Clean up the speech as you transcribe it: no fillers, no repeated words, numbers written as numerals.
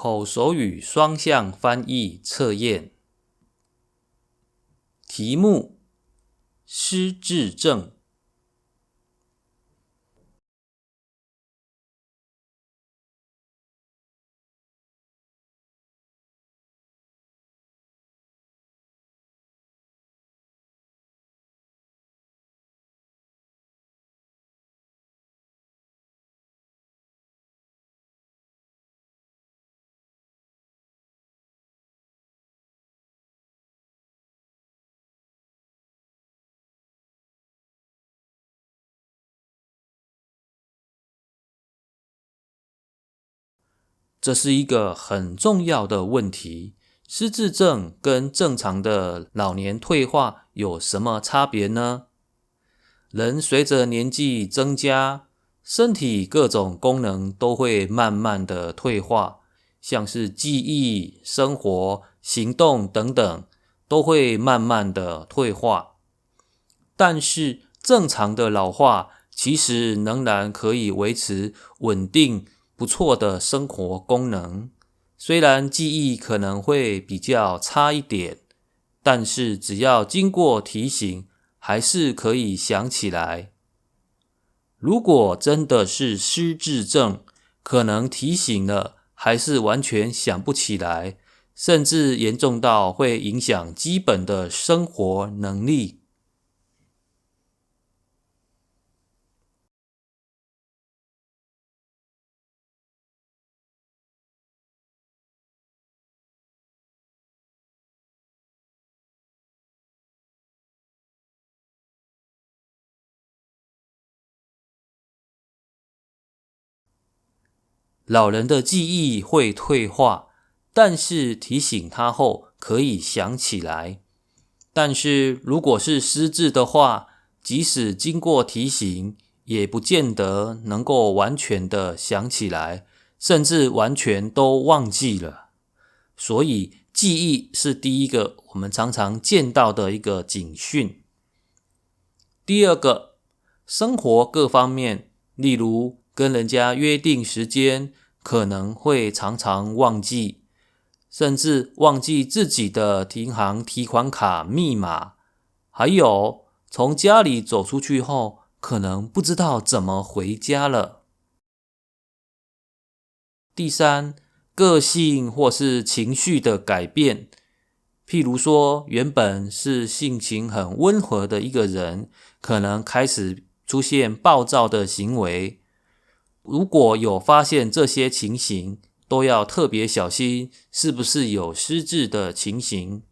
口手语双向翻译测验。题目：失智症。这是一个很重要的问题。失智症跟正常的老年退化有什么差别呢？人随着年纪增加，身体各种功能都会慢慢的退化，像是记忆、生活、行动等等，都会慢慢的退化。但是正常的老化其实仍然可以维持稳定不错的生活功能，虽然记忆可能会比较差一点，但是只要经过提醒，还是可以想起来。如果真的是失智症，可能提醒了，还是完全想不起来，甚至严重到会影响基本的生活能力。老人的记忆会退化，但是提醒他后可以想起来。但是如果是失智的话，即使经过提醒，也不见得能够完全的想起来，甚至完全都忘记了。所以记忆是第一个我们常常见到的一个警讯。第二个，生活各方面，例如跟人家约定时间，可能会常常忘记，甚至忘记自己的银行提款卡密码，还有从家里走出去后，可能不知道怎么回家了。第三，个性或是情绪的改变，譬如说原本是性情很温和的一个人，可能开始出现暴躁的行为。如果有发现这些情形，都要特别小心是不是有失智的情形。